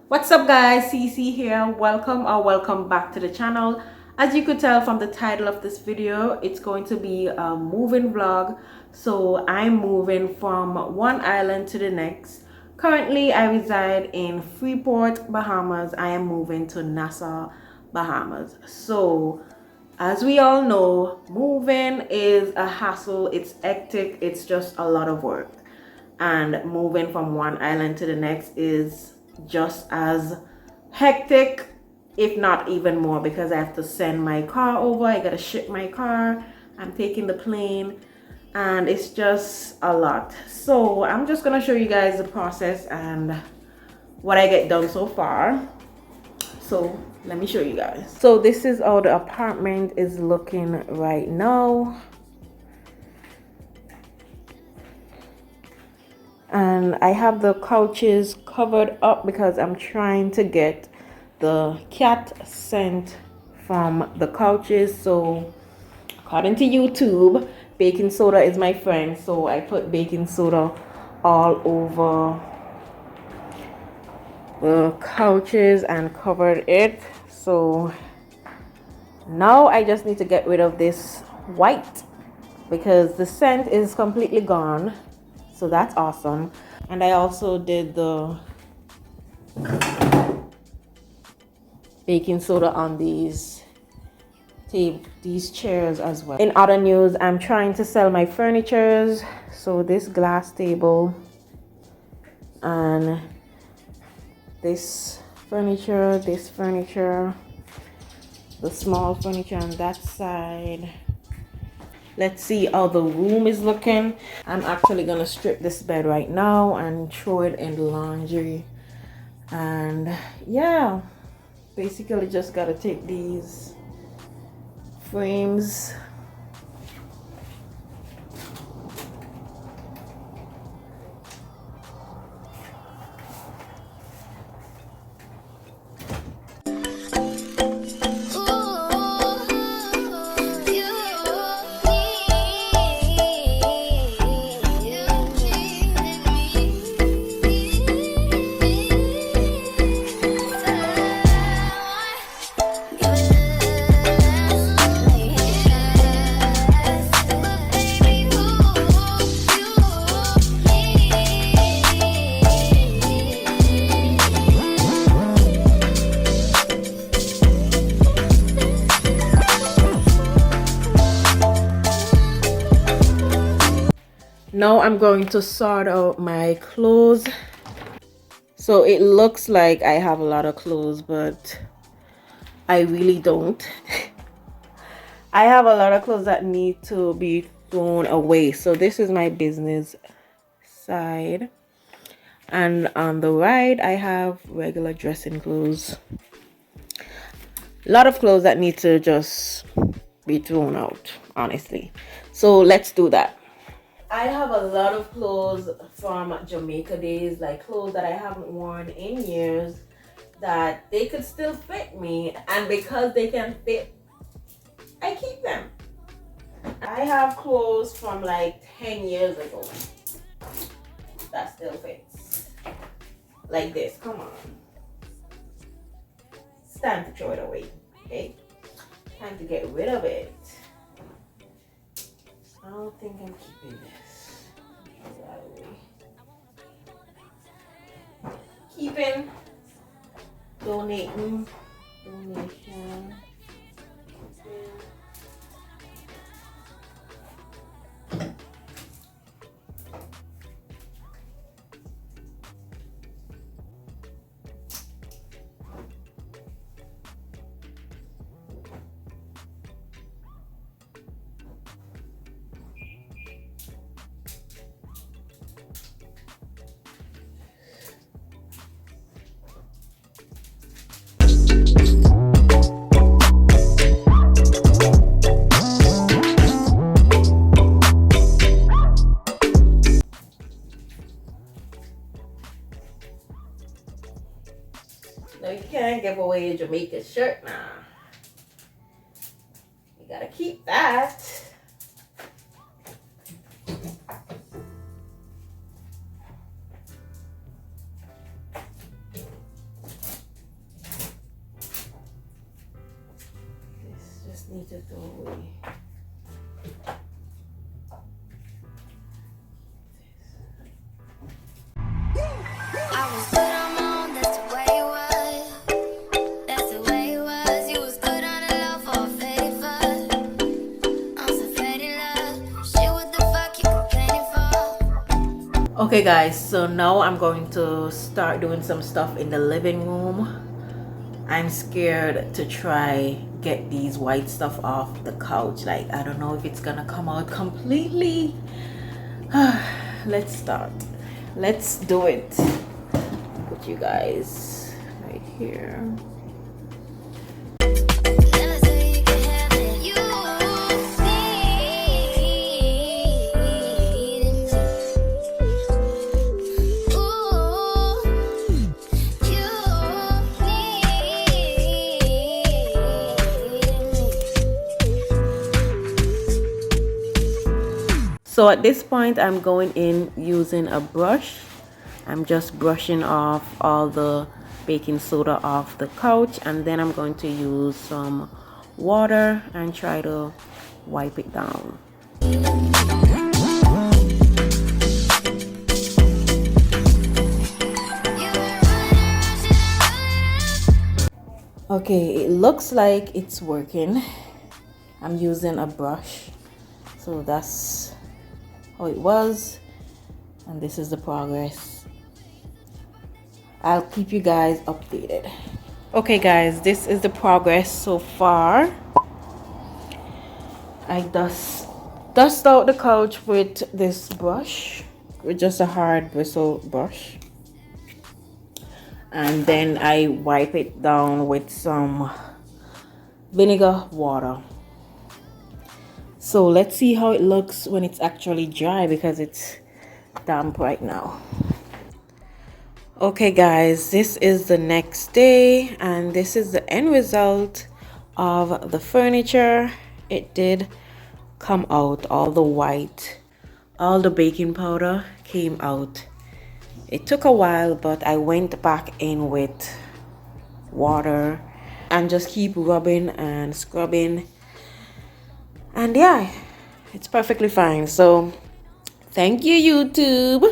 What's up guys, CC here. Welcome back to the channel. As you could tell from the title of this video, it's going to be a moving vlog. So I'm moving from one island to the next. Currently I reside in Freeport, Bahamas. I am moving to Nassau, Bahamas. So as we all know, moving is a hassle. It's hectic. It's just a lot of work. And moving from one island to the next is just as hectic, if not even more, because I have to send my car over. I gotta ship my car. I'm taking the plane, and it's just a lot. So I'm just gonna show you guys the process and what I get done so far. So let me show you guys. So this is how the apartment is looking right now. And I have the couches covered up because I'm trying to get the cat scent from the couches. So according to YouTube, baking soda is my friend, so I put baking soda all over the couches and covered it. So now I just need to get rid of this white because the scent is completely gone. So that's awesome. And I also did the baking soda on these chairs as well. In other news, I'm trying to sell my furnitures. So this glass table and this furniture, the small furniture on that side. Let's see how the room is looking. I'm actually gonna strip this bed right now and throw it in the laundry. And yeah, basically just gotta take these frames Now I'm going to sort out my clothes. So it looks like I have a lot of clothes, but I really don't. I have a lot of clothes that need to be thrown away. So this is my business side. And on the right, I have regular dressing clothes. A lot of clothes that need to just be thrown out, honestly. So let's do that. I have a lot of clothes from Jamaica days, like clothes that I haven't worn in years that they could still fit me, and because they can fit, I keep them. I have clothes from like 10 years ago that still fits. Like this, come on. It's time to throw it away, okay? Time to get rid of it. I don't think I'm keeping this. Keeping, donation. No, you can't give away a Jamaica shirt now. You gotta keep that. Need to throw away. I was good on my own, that's the way it was. That's the way it was. You was good on the low for a favor. I'm so fed in love. Shit, what the fuck you complaining for? Okay guys, so now I'm going to start doing some stuff in the living room. I'm scared to try get these white stuff off the couch. Like, I don't know if it's gonna come out completely. Let's start. Let's do it. Put you guys right here. So at this point, I'm going in using a brush. I'm just brushing off all the baking soda off the couch, and then I'm going to use some water and try to wipe it down. Okay, it looks like it's working. I'm using a brush, so that's how it was, and this is the progress. I'll keep you guys updated. Okay guys, this is the progress so far. I dust out the couch with this brush, with just a hard bristle brush, and then I wipe it down with some vinegar water. So let's see how it looks when it's actually dry, because it's damp right now. Okay guys, this is the next day, and this is the end result of the furniture. It did come out, all the white, all the baking powder came out. It took a while, but I went back in with water and just keep rubbing and scrubbing. And yeah, it's perfectly fine. So thank you, YouTube.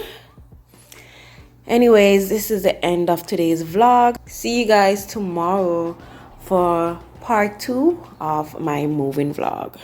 Anyways, this is the end of today's vlog. See you guys tomorrow for part 2 of my moving vlog.